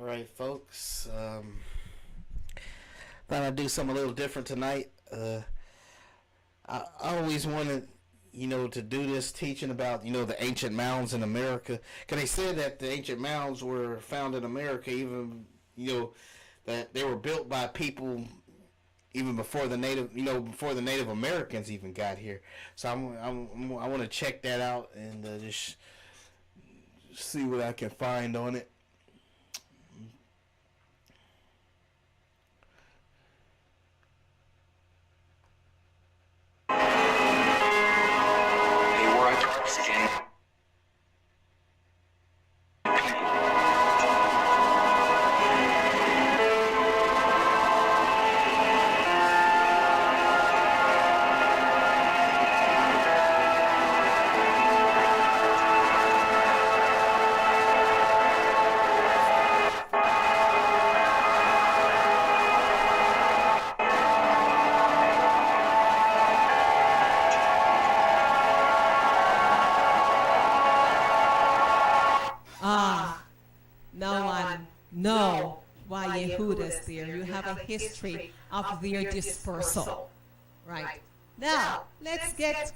right, folks. Thought I'd do something a little different tonight. I always wanted, to do this teaching about, the ancient mounds in America. Because they said that the ancient mounds were found in America, even, that they were built by people even before before the Native Americans even got here. So I want to check that out and just see what I can find on it. They were dark-skinned Now I know why Yehuda's there. You have a history of their dispersal. Right. Now, let's get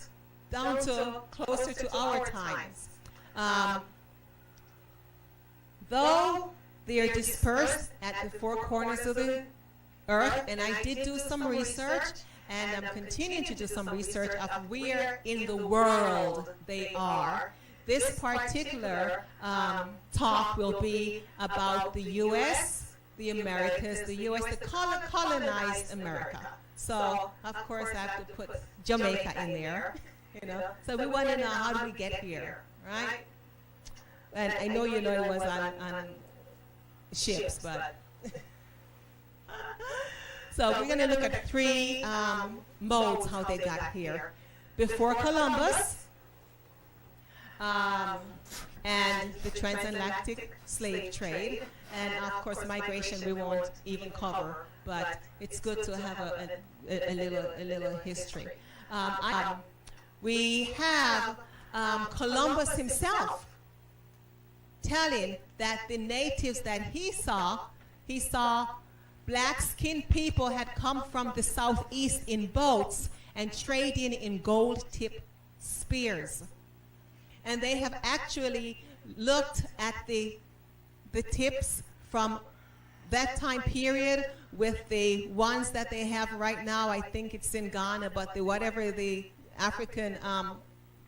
down to closer to our times. Though they are dispersed at the four corners of the earth, and I did do some research, and I'm continuing to do some research of where in the world they are. This particular talk will be about the U.S., the Americas, the U.S., the colonized America. So, of course, I have to put Jamaica in there, So we want to know, how did we get here, right? And I know it was on ships, but... So we're going to look at three modes, how they got here. Before Columbus, and the transatlantic slave trade, and of course migration we won't even cover, but it's good to have a little history. We have Columbus himself telling that the natives that he saw black-skinned people had come from the southeast in boats and trading in gold-tipped spears. And they have actually looked at the tips from that time period with the ones that they have right now. I think it's in Ghana, but whatever the African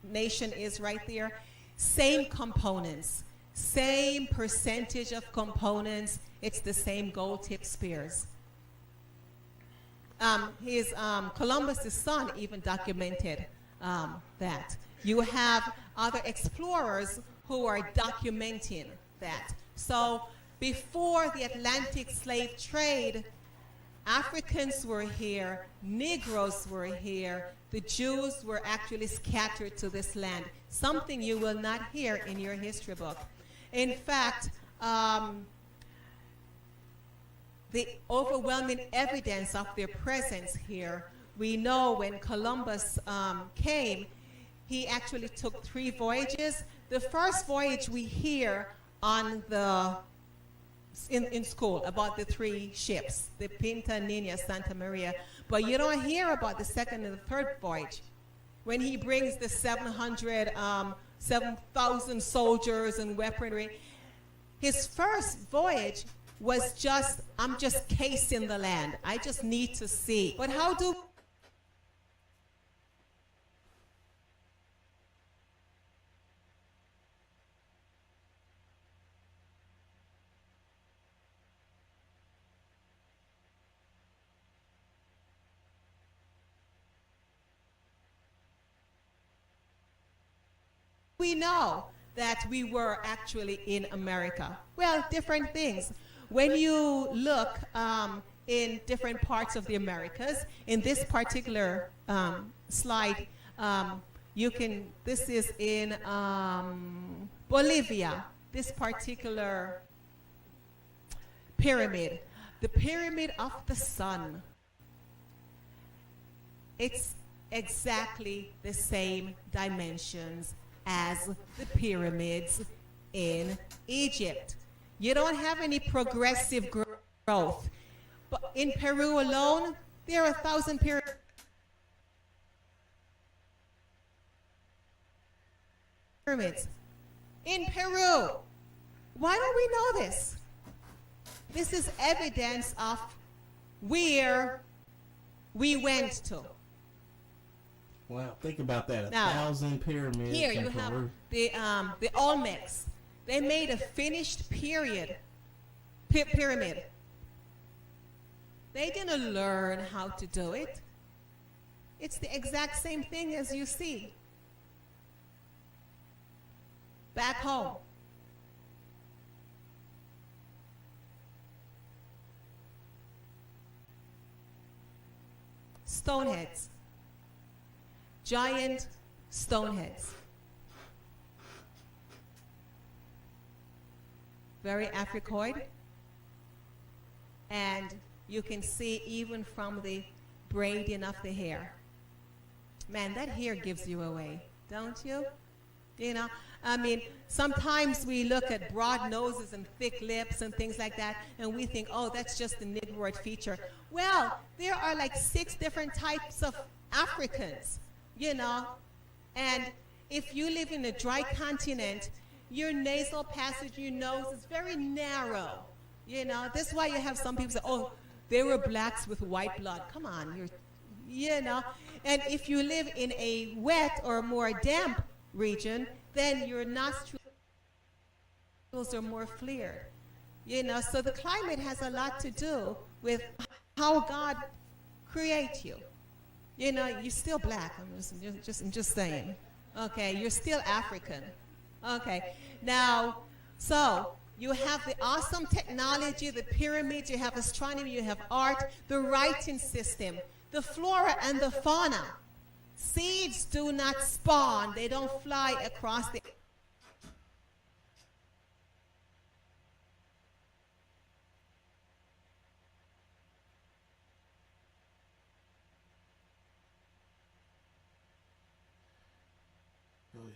nation is right there, same components, same percentage of components. It's the same gold-tipped spears. Columbus's son even documented that. You have other explorers who are documenting that. So before the Atlantic slave trade, Africans were here, Negroes were here, the Jews were actually scattered to this land, something you will not hear in your history book. In fact, the overwhelming evidence of their presence here, we know when Columbus came, he actually took 3 voyages. The first voyage we hear on in school about the 3 ships, the Pinta, Nina, Santa Maria, but you don't hear about the second and the third voyage, when he brings the 7,000 soldiers and weaponry. His first voyage was I'm just casing the land. I just need to see. But how do we know that we were actually in America? Well, different things. When you look in different parts of the Americas, in this particular slide, this is in Bolivia, this particular pyramid, the Pyramid of the Sun. It's exactly the same dimensions as the pyramids in Egypt. You don't have any progressive growth. But in Peru alone, there are 1,000 pyramids. In Peru. Why don't we know this? This is evidence of where we went to. Wow, think about that. Now, 1,000 pyramids. Here in you have Peru. the Olmecs. They made a finished pyramid. They didn't learn how to do it. It's the exact same thing as you see back home. Stoneheads. Giant stoneheads. Very Africoid. And you can see even from the braiding of the hair. Man, that hair gives you away, don't you? You know, I mean, sometimes we look at broad noses and thick lips and things like that, and we think, oh, that's just the Negroid feature. Well, there are like 6 different types of Africans, you know, and if you live in a dry continent, your nasal passage, your nose is very narrow, you know. This is why you have some people say, oh, they were blacks with white blood. Come on, you know. And if you live in a wet or more damp region, then your nostrils are more flared. You know, so the climate has a lot to do with how God creates you. You know, you're still black. I'm just saying. Okay, you're still African. Okay, now, so you have the awesome technology, the pyramids, you have astronomy, you have art, the writing system, the flora and the fauna. Seeds do not spawn. They don't fly across the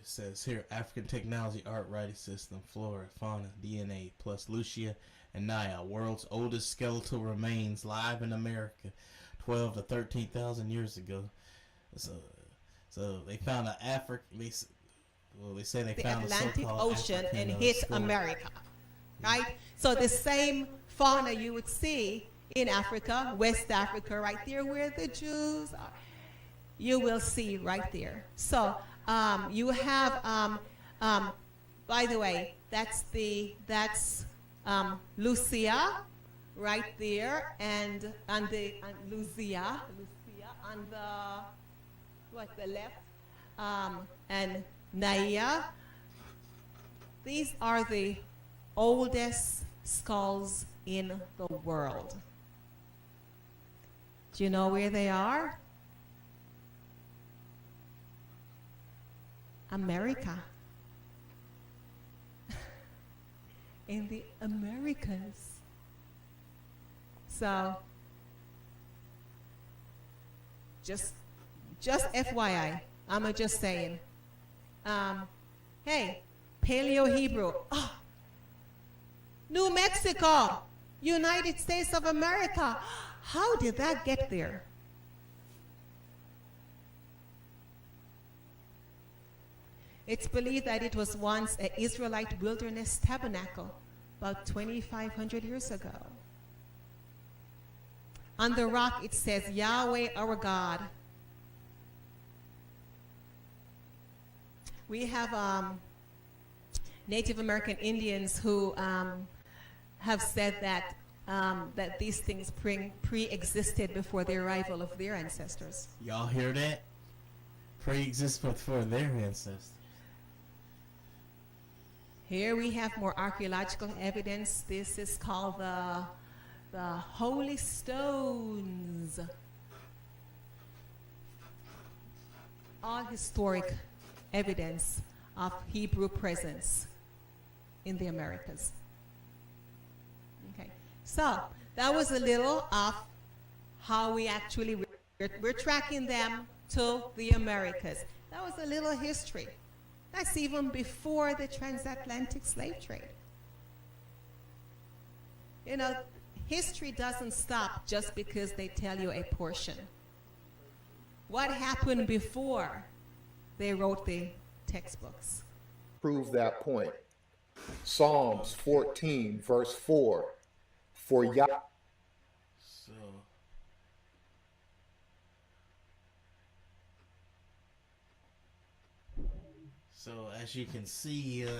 It says here, African technology, art, writing system, flora, fauna, DNA, plus Lucia and Naya, world's oldest skeletal remains live in America 12 to 13,000 years ago. So they found an they say they found Atlantic a Ocean African and hit explorer. America, right? So the same fauna you would see in Africa, West Africa, right there where the Jews are, you will see right there. So you have, by the way, that's Lucia, right there, and Lucia on the left, and Naya. These are the oldest skulls in the world. Do you know where they are? America. In the Americas. So, just FYI, I'm just saying. Hey, Paleo-Hebrew. Oh, New Mexico, United States of America. How did that get there? It's believed that it was once an Israelite wilderness tabernacle about 2,500 years ago. On the rock it says, Yahweh our God. We have Native American Indians who have said that that these things pre-existed before the arrival of their ancestors. Y'all hear that? Pre-exist before their ancestors. Here we have more archaeological evidence. This is called the Holy Stones. All historic evidence of Hebrew presence in the Americas. Okay, so that was a little of how we actually, we're tracking them to the Americas. That was a little history. That's even before the transatlantic slave trade. You know, history doesn't stop just because they tell you a portion. What happened before they wrote the textbooks? Prove that point. Psalms 14, verse 4. For Yah. So, as you can see, When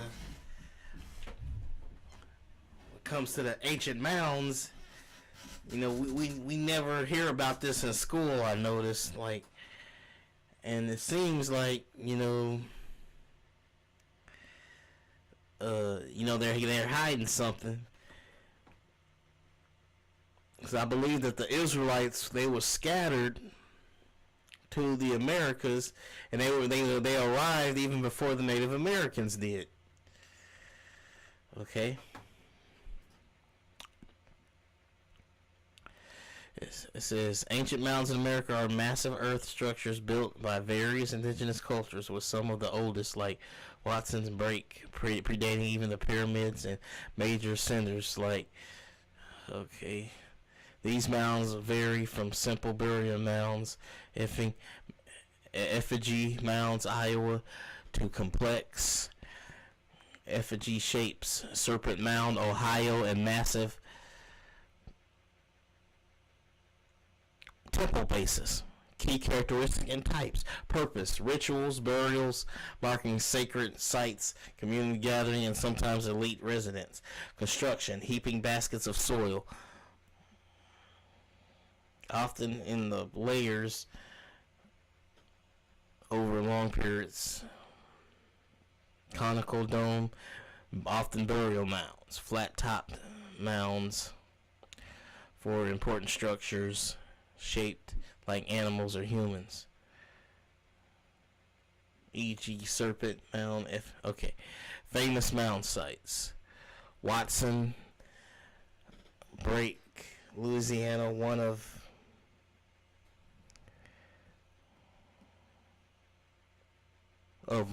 it comes to the ancient mounds, we never hear about this in school. I noticed, and it seems like they're hiding something. Because I believe that the Israelites, they were scattered to the Americas, and they arrived even before the Native Americans did. Okay. It says ancient mounds in America are massive earth structures built by various indigenous cultures, with some of the oldest, like Watson's Break, predating even the pyramids, and major centers like. Okay. These mounds vary from simple burial mounds, effigy mounds, Iowa, to complex effigy shapes, Serpent Mound, Ohio, and massive temple bases. Key characteristics and types: purpose, rituals, burials, marking sacred sites, community gathering, and sometimes elite residence. Construction: heaping baskets of soil, often in the layers over long periods. Conical dome, often burial mounds. Flat-topped mounds for important structures shaped like animals or humans, e.g. Serpent Mound. Famous mound sites: Watson Break, Louisiana, one of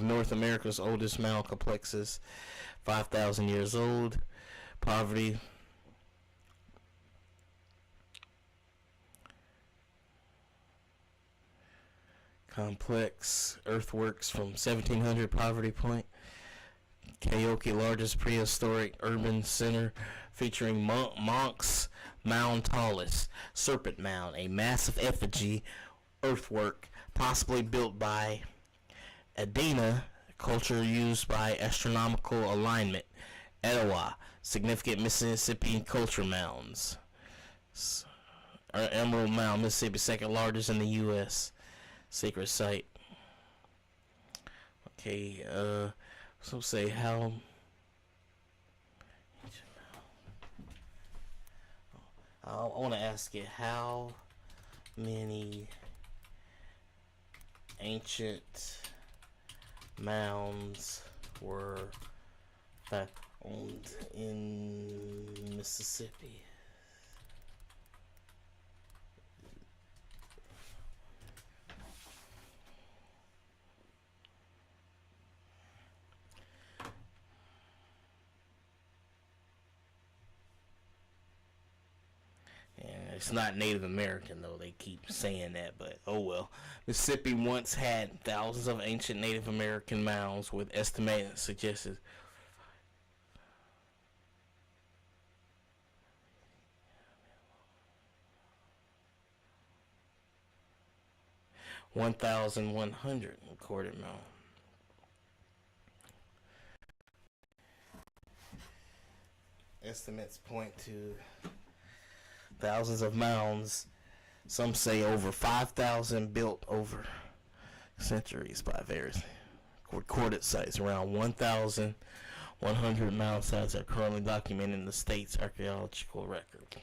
North America's oldest mound complexes, 5,000 years old. Poverty complex earthworks from 1700. Poverty Point, Keoki, largest prehistoric urban center featuring monks. Mount Tallest, Serpent Mound, a massive effigy earthwork possibly built by Adena culture used by astronomical alignment. Etowah, significant Mississippi culture mounds. Emerald Mound, Mississippi, second largest in the U.S. Sacred site. Okay, so say how. I want to ask you, how many ancient mounds were found in Mississippi? It's not Native American, though. They keep saying that, but oh well. Mississippi once had thousands of ancient Native American mounds, with estimates suggested 1,100 recorded mounds. Estimates point to thousands of mounds. Some say over 5,000 built over centuries by various recorded sites. Around 1,100 mound sites are currently documented in the state's archaeological record.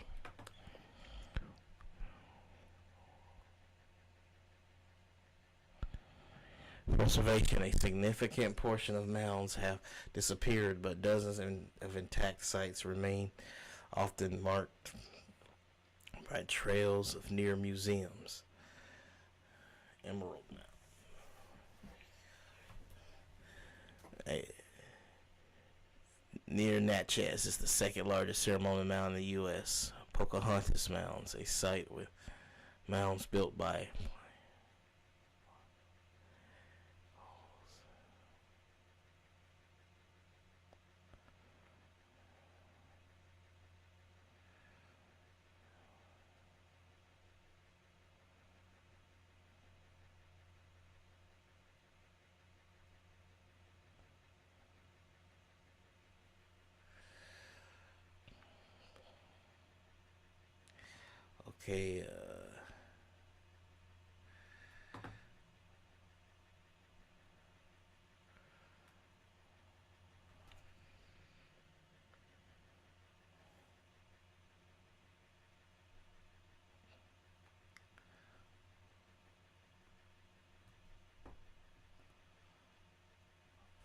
Preservation: a significant portion of mounds have disappeared, but dozens of intact sites remain, often marked by trails of near museums. Emerald Mound. near Natchez is the second largest ceremonial mound in the U.S. Pocahontas Mounds, a site with mounds built by okay.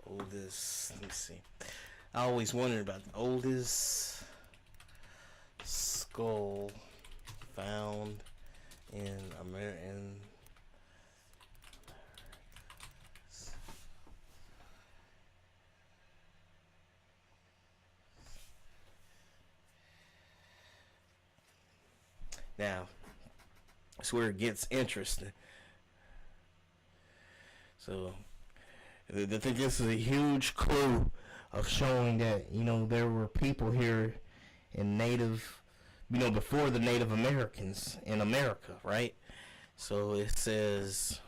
Oldest. Let me see. I always wondered about the oldest skull found in American. Now, that's where it gets interesting. So, I think this is a huge clue of showing that, there were people here in before the Native Americans in America, right? So it says,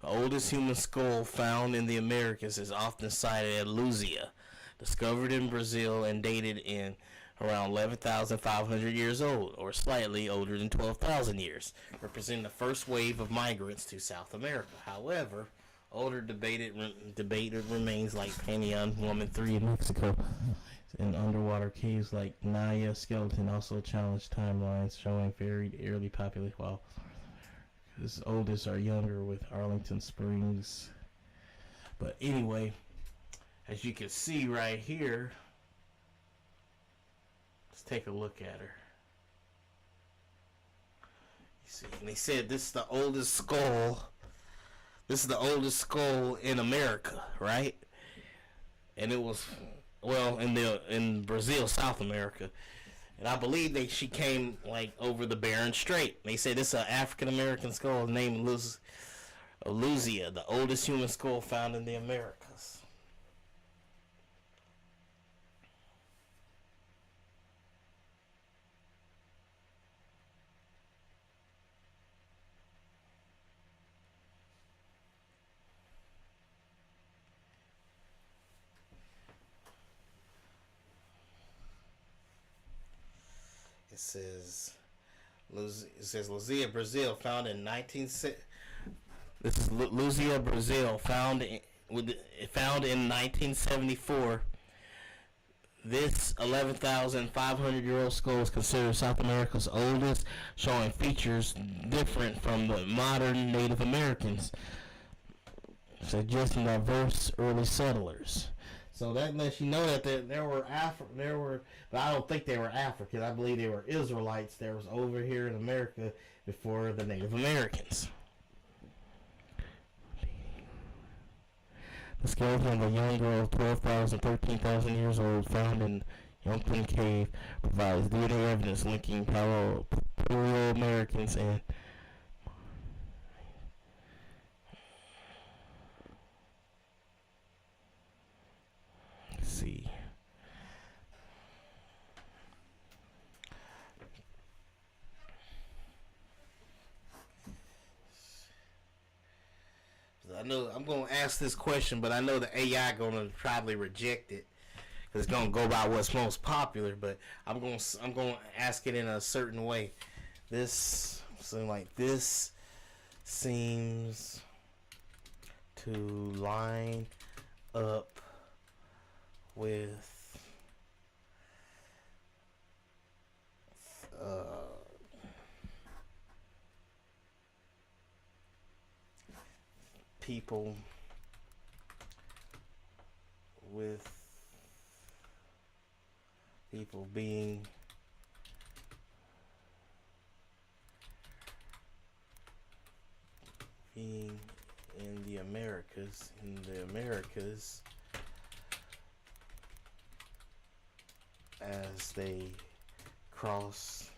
the oldest human skull found in the Americas is often cited at Luzia, discovered in Brazil and dated in around 11,500 years old, or slightly older than 12,000 years, representing the first wave of migrants to South America. However, older debate remains like Panteon Woman 3 in Mexico and underwater caves like Naya Skeleton also challenge timelines showing very early population, while his oldest are younger with Arlington Springs. But anyway, as you can see right here, let's take a look at her. You see, and they said this is the oldest skull. This is the oldest skull in America, right? And it was, well, in Brazil, South America. And I believe she came like over the Bering Strait. They say this is an African American skull named Luzia, the oldest human skull found in the Americas. It says Luzia, Brazil, found in 19. This is Luzia, Brazil, found in 1974. This 11,500-year-old skull is considered South America's oldest, showing features different from the modern Native Americans, suggesting diverse early settlers. So that lets you know that there were, but I don't think they were African. I believe they were Israelites that was over here in America before the Native Americans. The skeleton of a young girl of 12,000, 13,000 years old found in Youngton Cave provides DNA evidence linking Paleo-Americans and see. I know I'm going to ask this question, but I know the AI going to probably reject it because it's going to go by what's most popular. But I'm going to ask it in a certain way. This seems to line up with people being in the Americas as they cross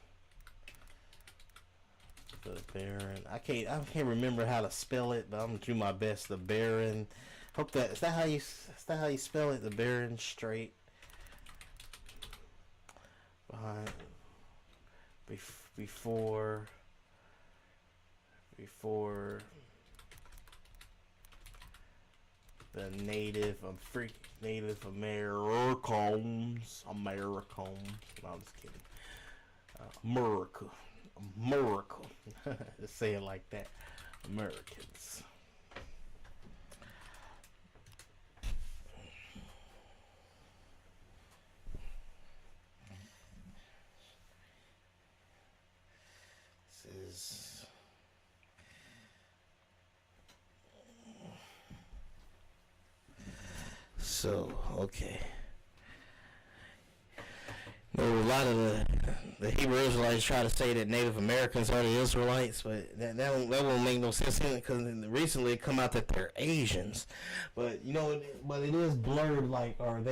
the Barren. I can't remember how to spell it, but I'm gonna do my best. The Barren. Hope that is that how you spell it. The Barren Strait. Behind before the Native Americans. No, I'm just kidding. America. Just say it like that. Americans. This is so okay. A lot of the Hebrew Israelites try to say that Native Americans are the Israelites, but that won't make no sense because recently it come out that they're Asians. But but it is blurred. Like, are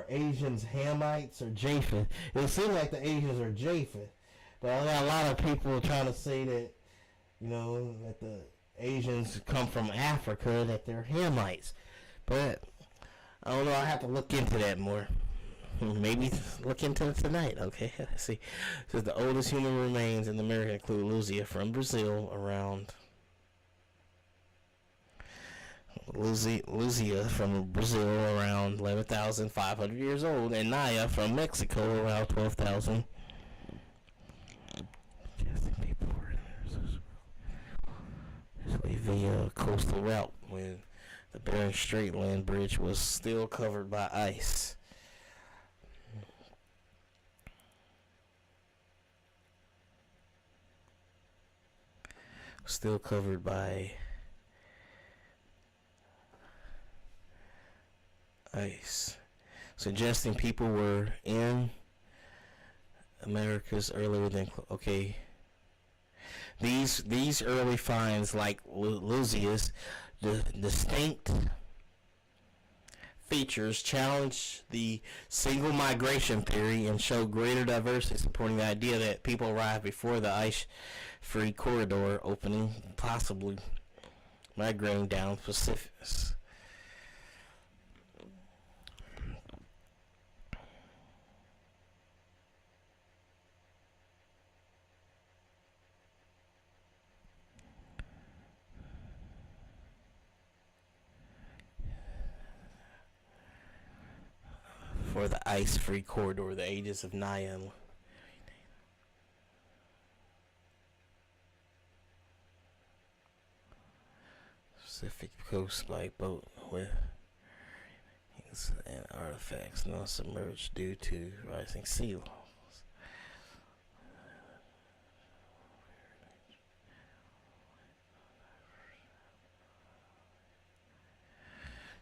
Asians Hamites or Japheth? It seems like the Asians are Japheth, but I got a lot of people trying to say that that the Asians come from Africa, that they're Hamites. But I don't know. I have to look into that more. Maybe look into it tonight. Okay, let's see. It says the oldest human remains in America include Luzia from Brazil around Luzia from Brazil around 11,500 years old, and Naya from Mexico around 12,000. People were via coastal route when the Bering Strait land bridge was still covered by ice. Still covered by ice, suggesting people were in Americas earlier than okay. These early finds, like Luzia's, the distinct features challenge the single migration theory and show greater diversity, supporting the idea that people arrived before the ice-free corridor opening, possibly migrating down the Pacific. For the ice-free corridor, the ages of Naya and Pacific coast by boat with and artifacts now submerged due to rising sea levels.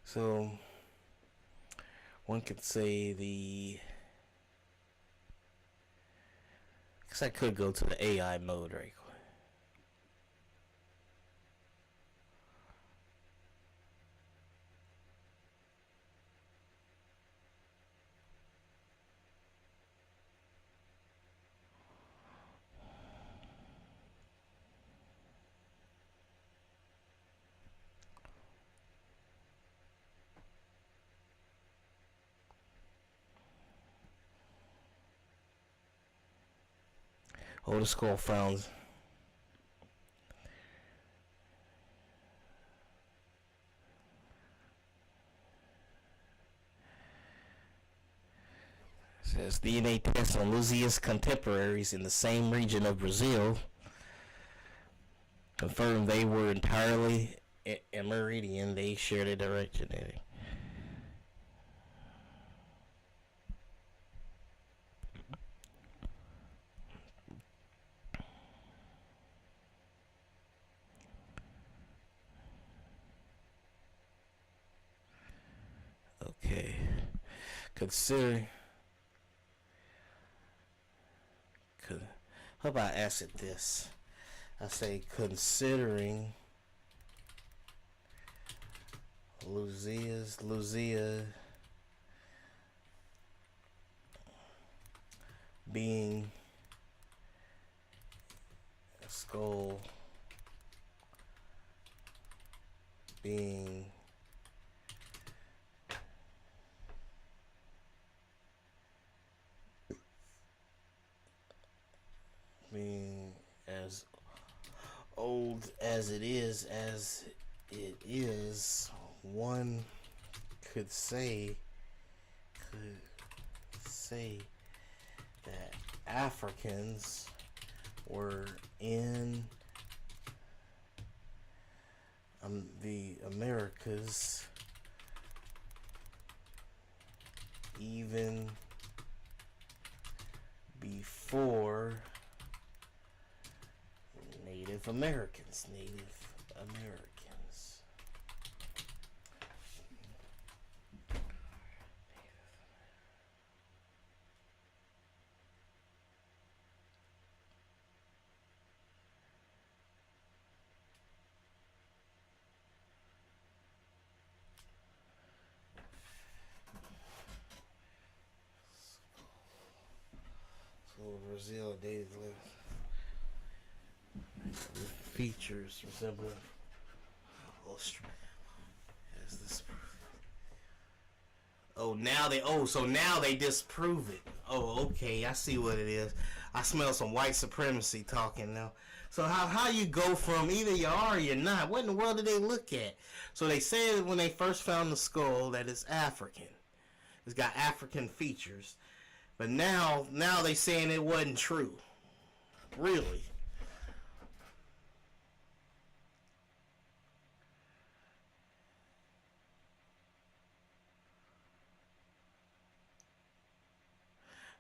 So one could say because I could go to the AI mode right quick. Oh, the skull frowns. Says DNA tests on Luzia's contemporaries in the same region of Brazil confirmed they were entirely Emerydian. They shared a direct genetic. Okay. How about I ask it this? I say considering Luzia being a skull, being as old as it is, one could say that Africans were in the Americas even before Native Americans. So Brazil dated features resembling Australia. As this. So now they disprove it. Oh, okay, I see what it is. I smell some white supremacy talking now. So how you go from either you are or you're not? What in the world did they look at? So they said when they first found the skull that it's African. It's got African features. But now they saying it wasn't true. Really?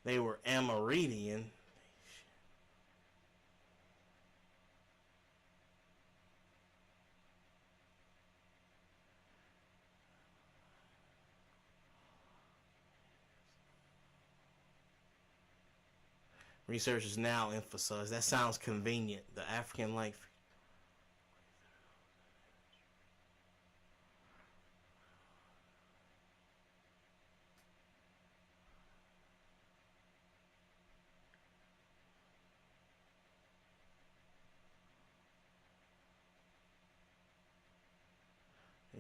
They were Amerindian. Researchers now emphasize that sounds convenient. The African life.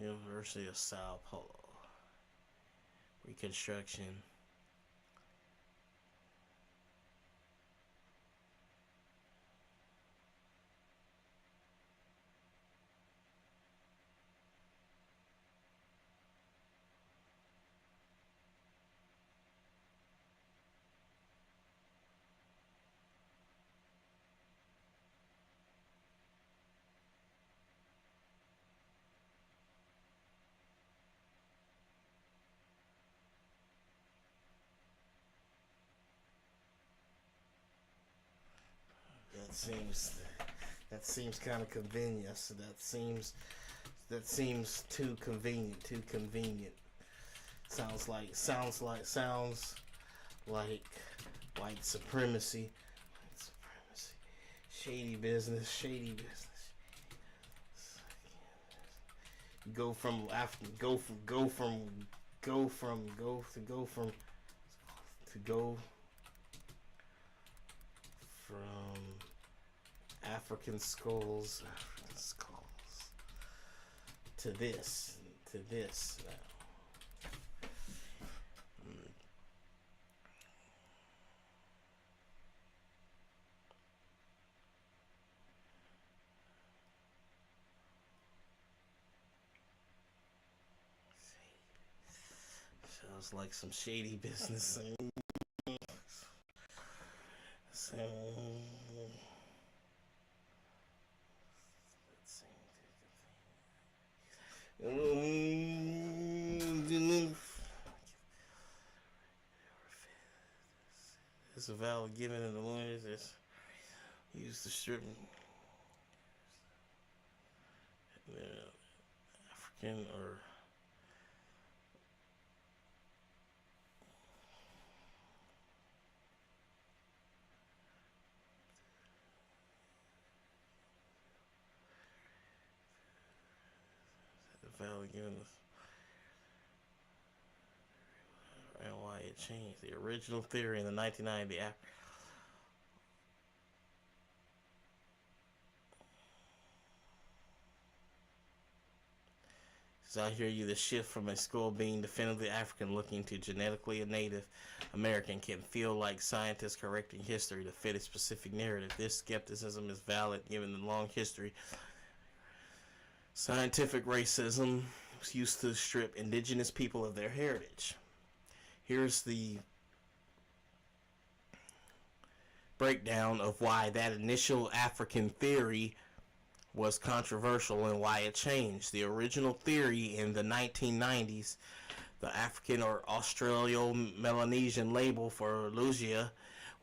University of Sao Paulo. Reconstruction. That seems kind of convenient. So that seems too convenient. Sounds like white supremacy. Shady business. Go from African skulls to this now. Sounds like some shady business. So, it's a valid given in the lawyers that's used to strip African or valid given and white it changed. The original theory in the 1990. So I hear you, the shift from a skull being definitively African looking to genetically a Native American can feel like scientists correcting history to fit a specific narrative. This skepticism is valid given the long history. Scientific racism was used to strip indigenous people of their heritage. Here's the breakdown of why that initial African theory was controversial and why it changed. The original theory in the 1990s, the African or Australo-Melanesian label for Lugia,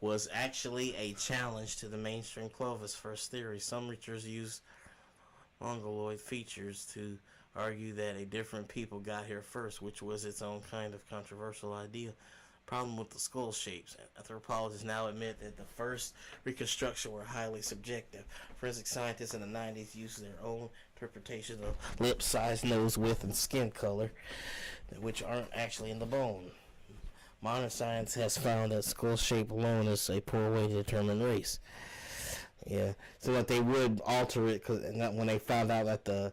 was actually a challenge to the mainstream Clovis first theory. Some researchers use mongoloid features to argue that a different people got here first, which was its own kind of controversial idea. Problem with the skull shapes. Anthropologists now admit that the first reconstruction were highly subjective. Forensic scientists in the 90s used their own interpretation of lip size, nose width, and skin color, which aren't actually in the bone. Modern science has found that skull shape alone is a poor way to determine race. Yeah, so that they would alter it when they found out that the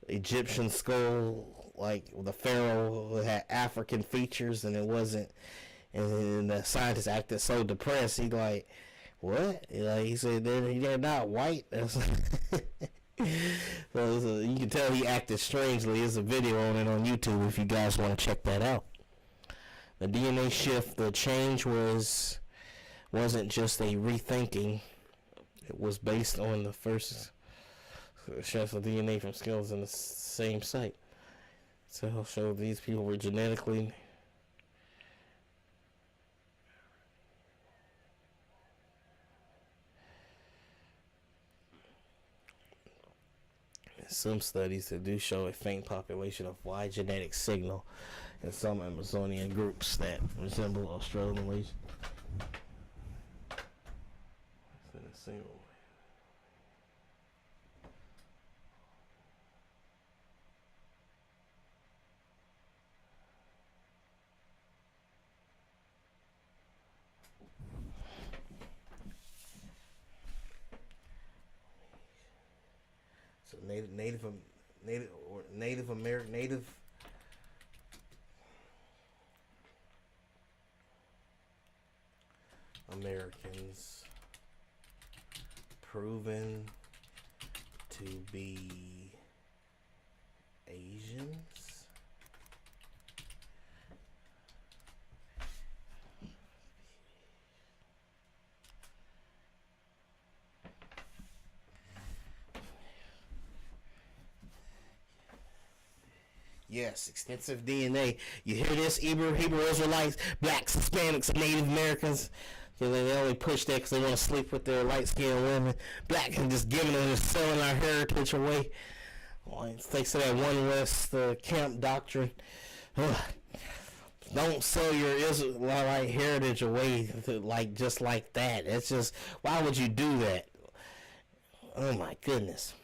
Egyptian skull, like the pharaoh, had African features and it wasn't, and the scientist acted so depressed. He like, what? He said they're not white. So you can tell he acted strangely. There's a video on it on YouTube if you guys want to check that out. The DNA shift, the change wasn't just a rethinking. It was based on the first shift of DNA from skulls in the same site. So he'll show these people were genetically some studies that do show a faint population of Y genetic signal in some Amazonian groups that resemble Australasian. So Native Americans proven to be Asians. Yes, extensive DNA. You hear this? Hebrew Israelites, blacks, Hispanics, and Native Americans. They only push that because they want to sleep with their light-skinned women. Black and just giving them, just selling our heritage away. Well, thanks to that One West camp doctrine. Don't sell your Israelite heritage away just like that. It's just, why would you do that? Oh my goodness.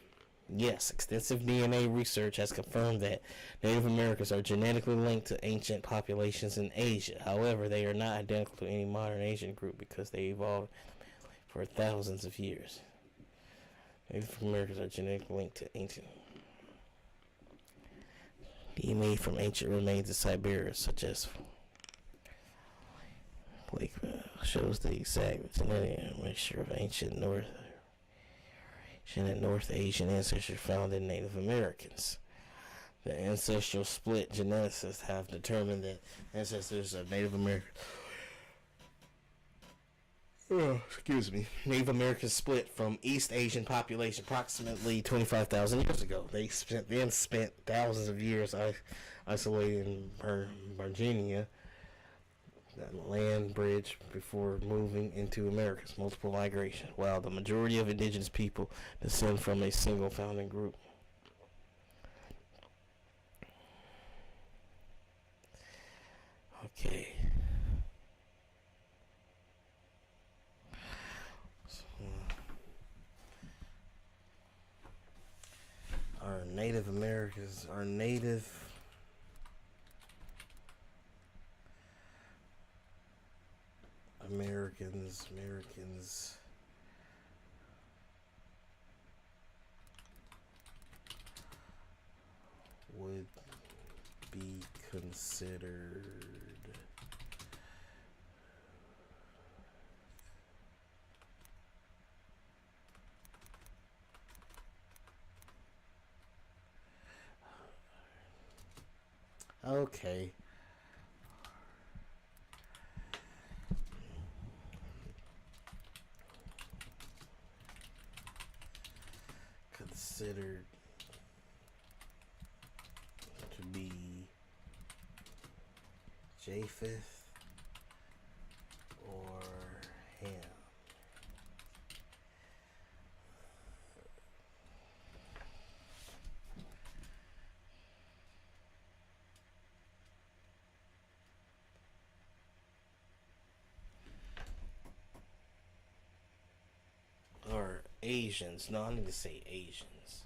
Yes, extensive DNA research has confirmed that Native Americans are genetically linked to ancient populations in Asia. However, they are not identical to any modern Asian group because they evolved for thousands of years. Native Americans are genetically linked to ancient DNA from ancient remains in Siberia, such as shows the exact genetic mixture of ancient North and North Asian ancestors found in Native Americans. The ancestral split geneticists have determined that ancestors of Native Americans Native Americans split from East Asian population approximately 25,000 years ago. They spent thousands of years isolated in Virginia, that land bridge, before moving into America's multiple migration, while the majority of indigenous people descend from a single founding group. Okay. Our Native Americans, Americans would be considered okay. Considered to be Japheth or Ham. Or Asians. No, I need to say Asians.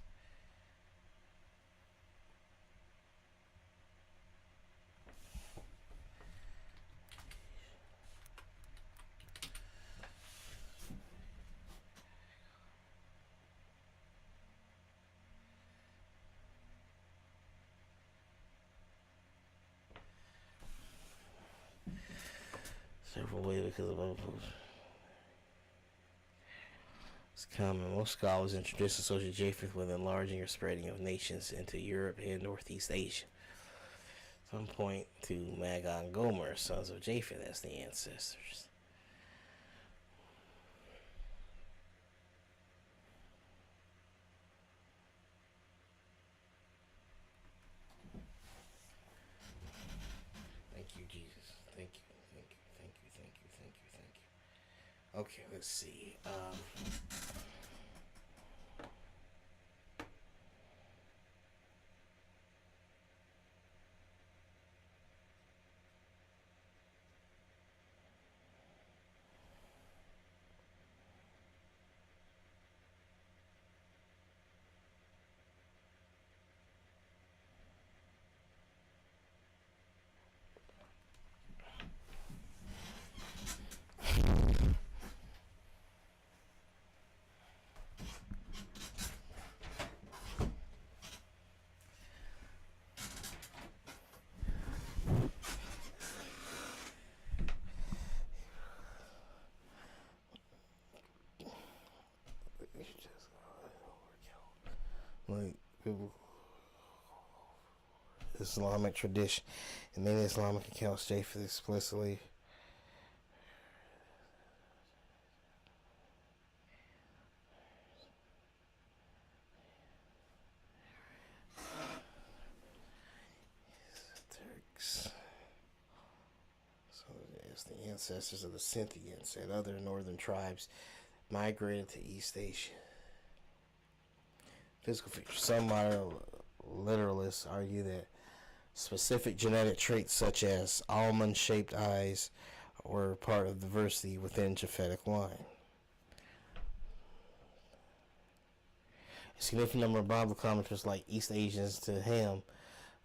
Several ways because of other it's common. Most scholars and traditions associate Japheth with enlarging or spreading of nations into Europe and Northeast Asia. Some point to Mag and Gomer, sons of Japheth, as the ancestors. Thank you, Jesus. Thank you. Okay, let's see. Like Islamic tradition, and many Islamic accounts, Japheth explicitly Turks. So as the ancestors of the Scythians and other northern tribes migrated to East Asia. Physical features. Some modern literalists argue that specific genetic traits such as almond-shaped eyes were part of diversity within Japhetic line. A significant number of Bible commenters like East Asians to Ham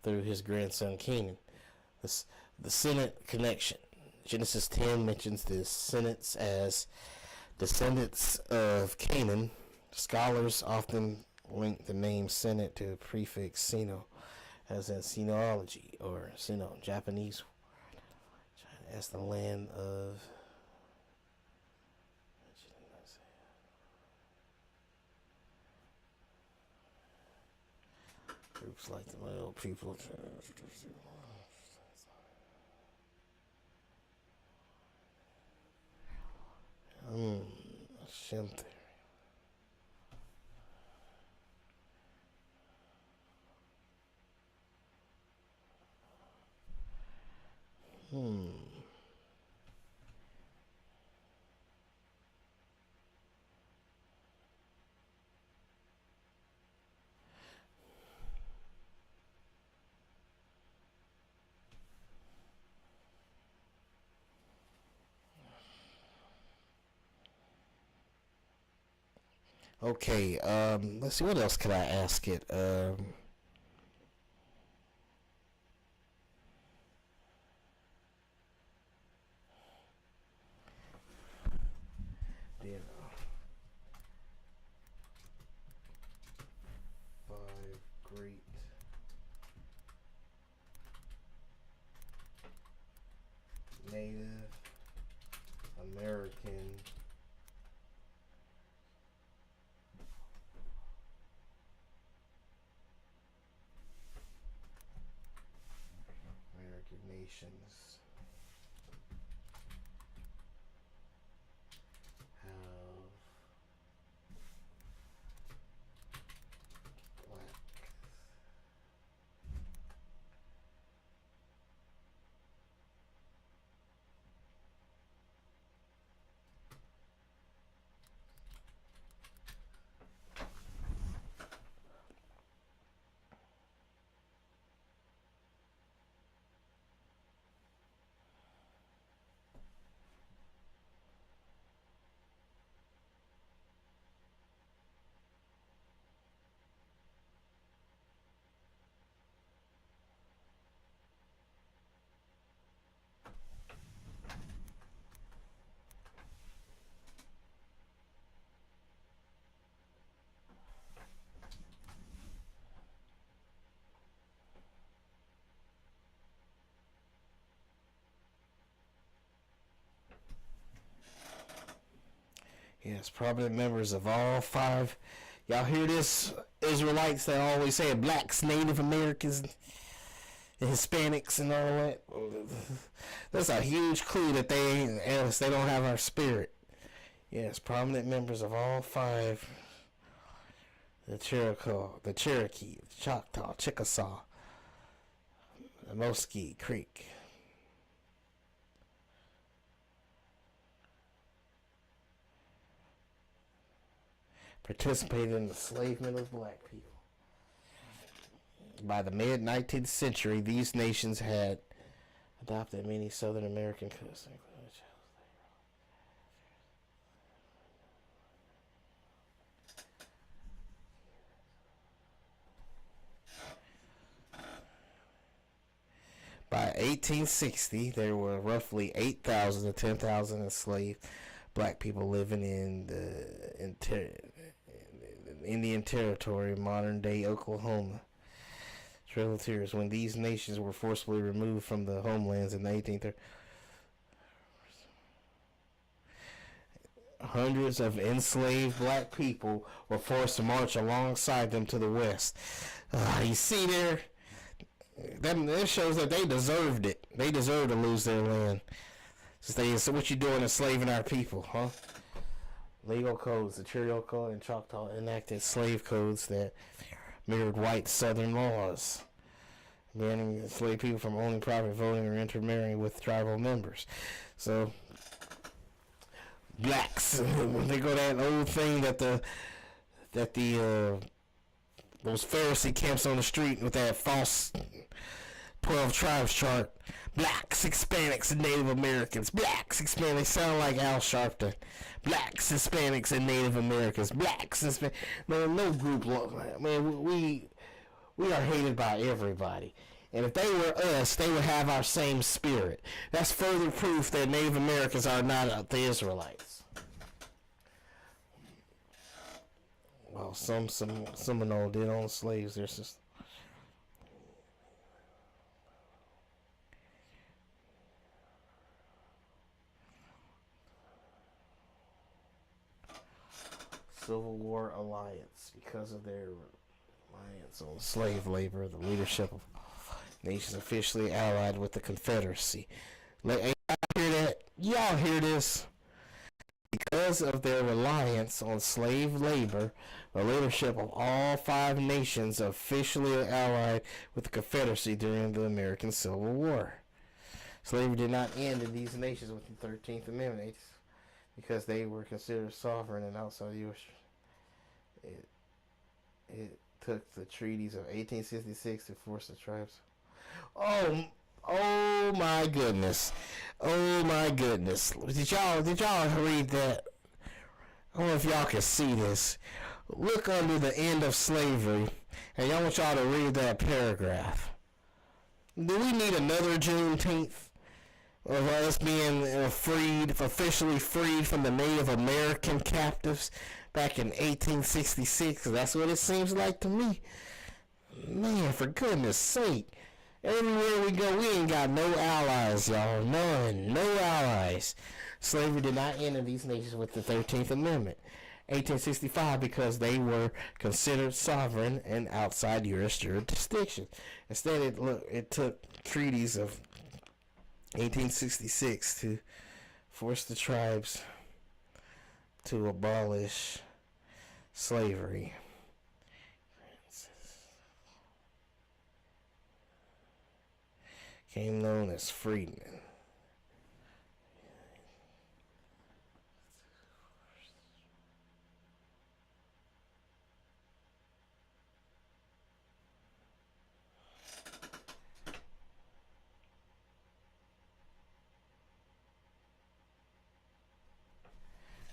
through his grandson Canaan. The Senate connection. Genesis 10 mentions the Senates as descendants of Canaan. Scholars often link the name Senate to the prefix Sino, as in sinology or Sino, Japanese, as the land of groups like the little people. Shem theory. Okay, let's see, what else could I ask it? Native American nations have black Yes, prominent members of all five. Y'all hear this? Israelites that always say blacks, Native Americans, and Hispanics and all that. That's a huge clue that they don't have our spirit. Yes, prominent members of all five. The Cherokee, the Choctaw, Chickasaw, the Muskie Creek. Participated in the enslavement of black people. By the mid-19th century, these nations had adopted many Southern American customs. By 1860, there were roughly 8,000 to 10,000 enslaved black people living in the Indian Territory, modern-day Oklahoma. Trailers when these nations were forcibly removed from the homelands in the 1830s. Hundreds of enslaved black people were forced to march alongside them to the west. You see there? That shows that they deserved it. They deserved to lose their land. So what you doing enslaving our people, huh? Legal codes, the Cherokee and Choctaw enacted slave codes that mirrored white Southern laws, banning enslaved people from owning private voting or intermarrying with tribal members. So, blacks, they go that old thing that those Pharisee camps on the street with that false 12 tribes chart. Blacks, Hispanics, and Native Americans. Blacks, Hispanics sound like Al Sharpton. Blacks, Hispanics, and Native Americans. Blacks, Hispanics. Man, no group. Man, we are hated by everybody. And if they were us, they would have our same spirit. That's further proof that Native Americans are not the Israelites. Well, some Seminole did own slaves. There's just Civil War alliance because of their reliance on slave labor. The leadership of nations officially allied with the Confederacy. Y'all hear that? Y'all hear this? Because of their reliance on slave labor, the leadership of all five nations officially allied with the Confederacy during the American Civil War. Slavery did not end in these nations with the 13th Amendment because they were considered sovereign and outside the U.S. It took the treaties of 1866 to force the tribes. Oh my goodness. Oh my goodness. Did y'all read that? I don't know if y'all can see this. Look under the end of slavery, and I want y'all to read that paragraph. Do we need another Juneteenth of us being officially freed from the Native American captives back in 1866? That's what it seems like to me. Man, for goodness sake. Everywhere we go, we ain't got no allies, y'all. None. No allies. Slavery did not enter these nations with the 13th Amendment. 1865 because they were considered sovereign and outside U.S. jurisdiction. Instead, it took treaties of 1866 to force the tribes to abolish slavery. Came known as freedmen.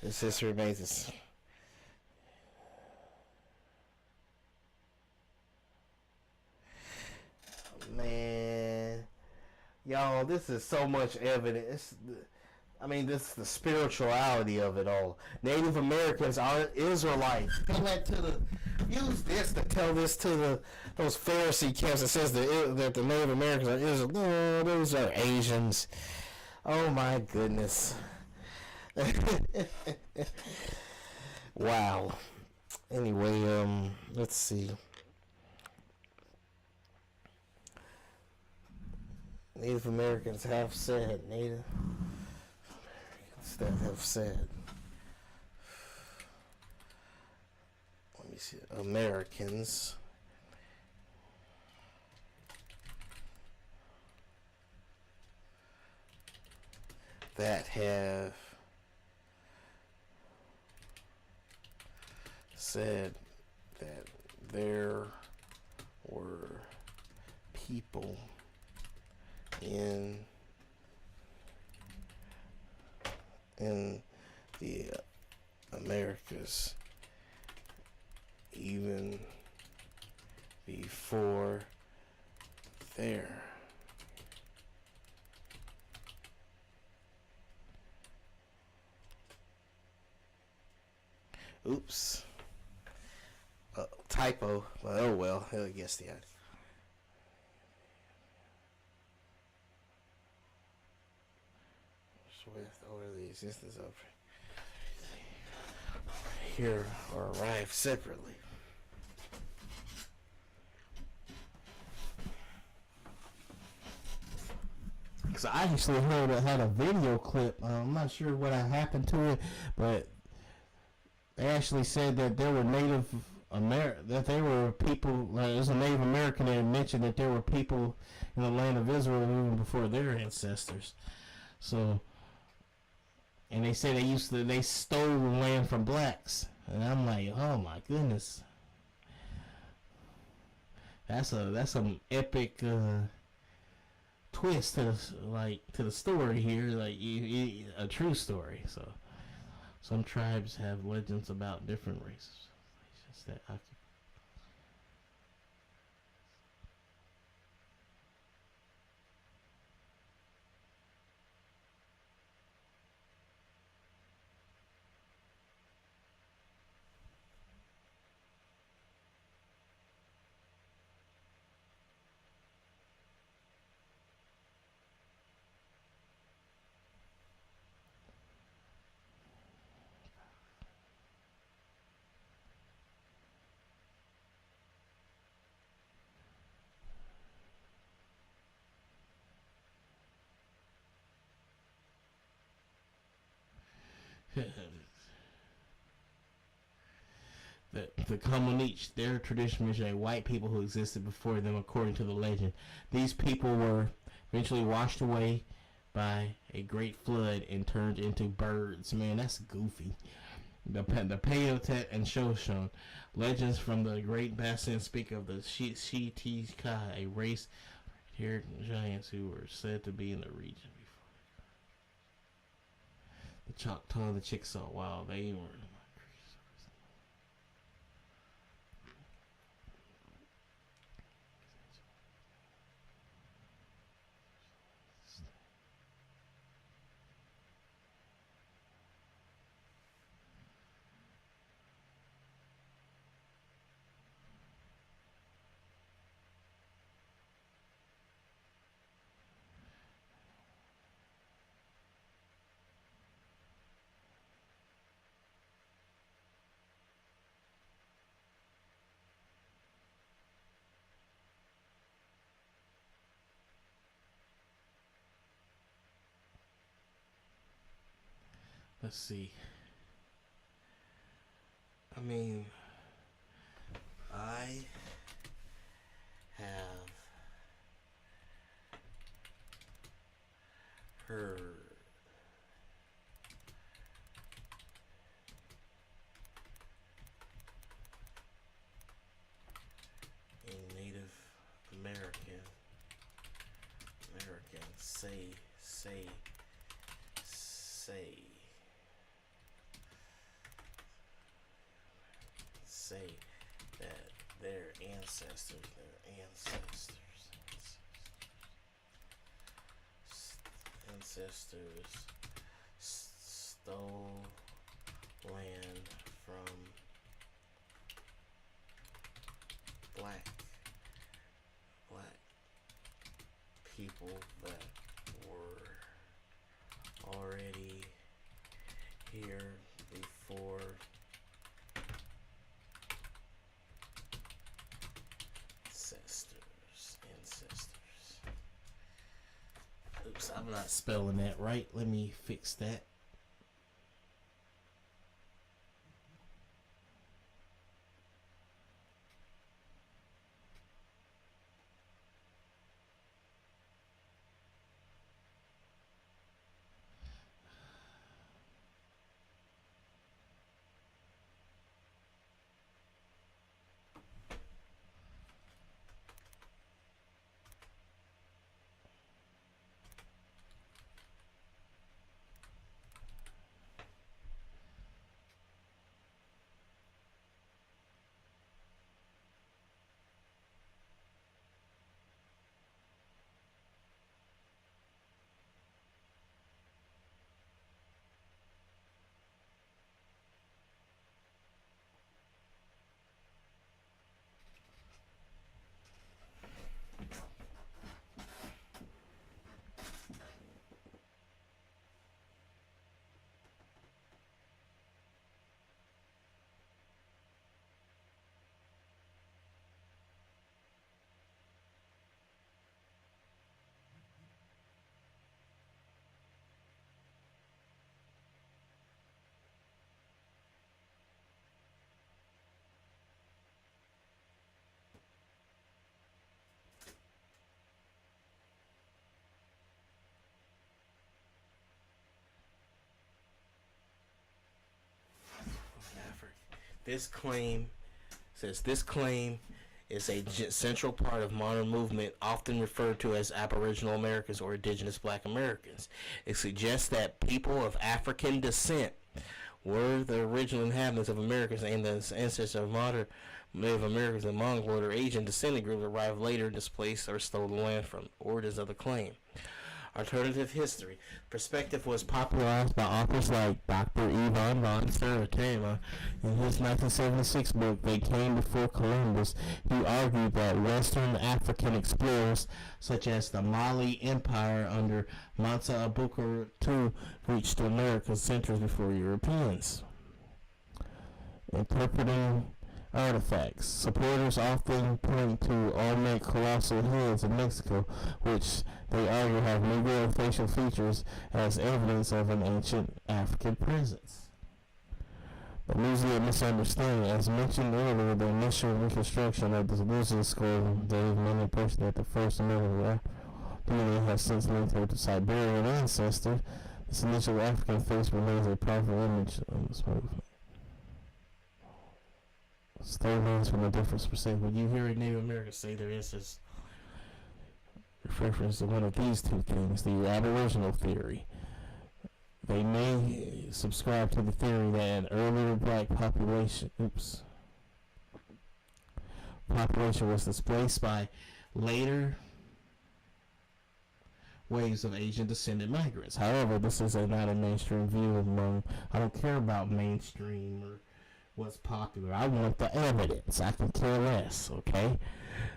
This history remains this. Man, y'all, this is so much evidence. This is the spirituality of it all. Native Americans are Israelites. Use this to tell this to those Pharisee camps that says that the Native Americans are Israel. No, those are Asians. Oh my goodness. Wow. Anyway, let's see. Native Americans have said. Native Americans that have said. Let me see. Americans that have said that there were people in the Americas even before there. Oops. Typo, but oh well, I guess the Swift over the existence of here or arrived separately. Because I actually heard it had a video clip. I'm not sure what happened to it, but they actually said that there were that there were people, there's a Native American that mentioned that there were people in the land of Israel even before their ancestors. So, and they say they stole the land from blacks. And I'm like, oh my goodness. That's some epic twist to the story here, a true story. So some tribes have legends about different races that occupy. The Comanche, their tradition mentioned white people who existed before them according to the legend. These people were eventually washed away by a great flood and turned into birds. Man, that's goofy. The Peyote and Shoshone. Legends from the Great Basin speak of the Shiites-Kai, a race of haired giants who were said to be in the region before. The Choctaw and the Chickasaw, wow, they were... Let's see. I mean, I have heard a Native American say that their ancestors stole land from black people that were already here before ancestors. Oops, I'm not spelling that right. Let me fix that. This claim is a central part of modern movement, often referred to as Aboriginal Americans or Indigenous Black Americans. It suggests that people of African descent were the original inhabitants of Americas and the ancestors of modern Native Americans and Mongoloid or Asian descendant groups arrived later, displaced, or stole the land from. Origins of the claim. Alternative history. Perspective was popularized by authors like Dr. Ivan von Saratema. In his 1976 book, They Came Before Columbus, he argued that Western African explorers, such as the Mali Empire under Mansa Abukar II, reached the Americas centuries before Europeans. Interpreting artifacts. Supporters often point to Olmec colossal heads in Mexico, which they argue have Negro facial features as evidence of an ancient African presence. But usually a misunderstanding. As mentioned earlier, the initial reconstruction of the Lizard skull gave many impression that the first American DNA has since linked her to Siberian ancestors. This initial African face remains a powerful image of this movement. Stories from a different perspective. When you hear a Native American say their ancestors, reference to one of these two things, the Aboriginal theory. They may subscribe to the theory that an earlier black population was displaced by later waves of Asian descendant migrants. However, this is not a mainstream view among. I don't care about mainstream or what's popular. I want the evidence. I can care less, okay?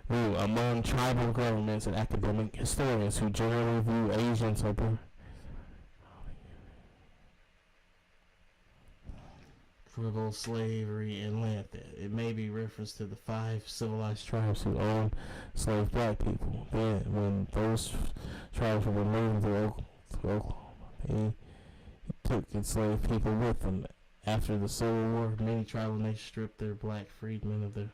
Among tribal governments and academic historians who generally view Asians as tribal slavery and land theft. It may be reference to the 5 civilized tribes who owned slave black people. Then, when those tribes were removed to Oklahoma, they took enslaved people with them. After the Civil War, many tribal nations stripped their black freedmen of their...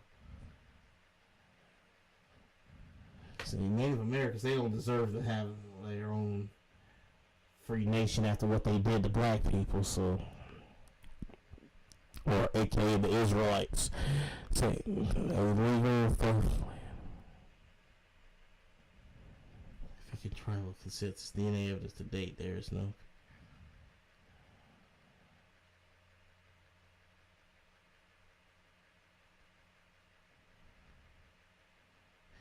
See, Native Americans, they don't deserve to have their own free nation after what they did to black people, so... Or aka the Israelites. Say, illegal theft. If you can tribal consensus, DNA evidence to date, there is no...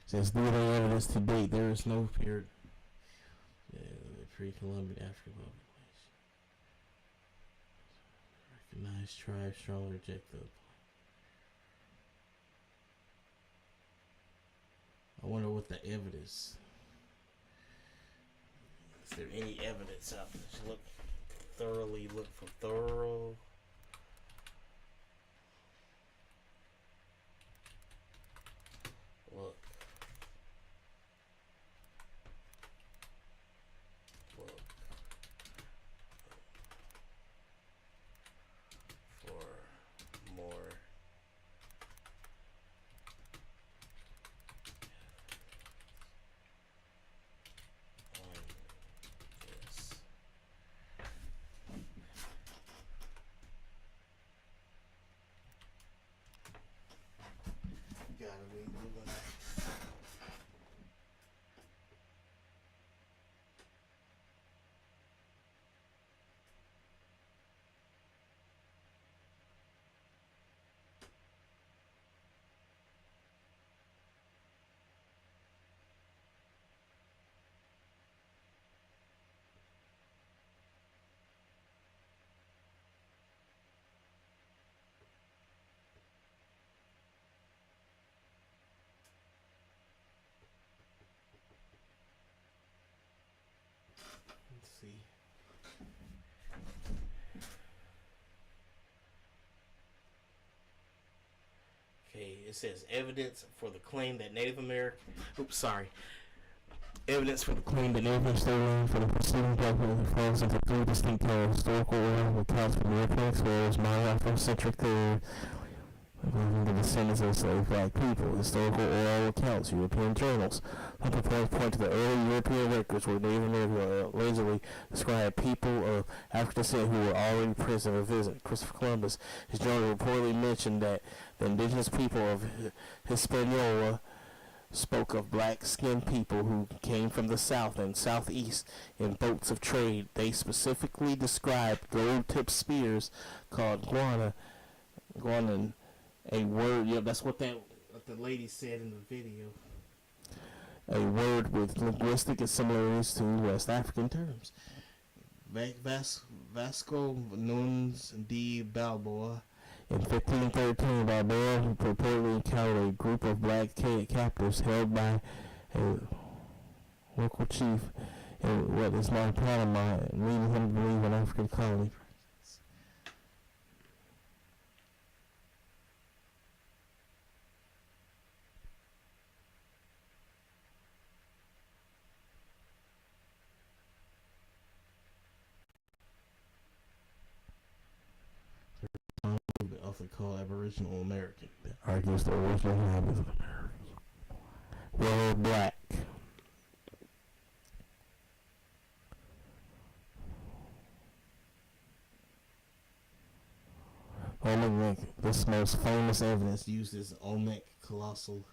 Since DNA evidence to date, there is no period. Pre-Columbian African population. Recognized tribe strongly reject the... I wonder what the evidence... Is there any evidence out there? Just look for thorough... Look for more on this. Gotta be moving. Let's see. Okay, it says evidence for the claim that Native American... Evidence for the claim that Native American for the preceding document falls into three distinct historical oral accounts from European explorers, Maya Afrocentric theory, the descendants of enslaved black people, historical oral accounts, European journals. Some proponents point to the early European records where Native Americans allegedly described people of African descent who were already present or visit. Christopher Columbus, his journal reportedly mentioned that the indigenous people of Hispaniola spoke of black-skinned people who came from the south and southeast in boats of trade. They specifically described gold-tipped spears called guanan, a word, that's what the lady said in the video. A word with linguistic similarities to West African terms. Vasco Nunes de Balboa. In 1513, Balboa purportedly encountered a group of black captives held by a local chief in what is now Panama, leading him to believe in African colony. Often called Aboriginal American, that argues the original habits of Americans were black. Olmec, this most famous evidence uses Olmec colossal.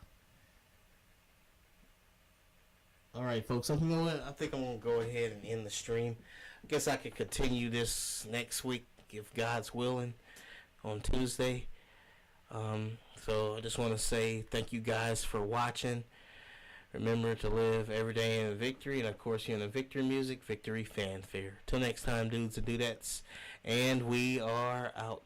Alright folks, you know what? I think I'm going to go ahead and end the stream. I guess I could continue this next week if God's willing on Tuesday. So I just want to say thank you guys for watching. Remember to live every day in victory, and of course you're in the victory music, victory fanfare. Till next time, dudes and dudettes, and we are out.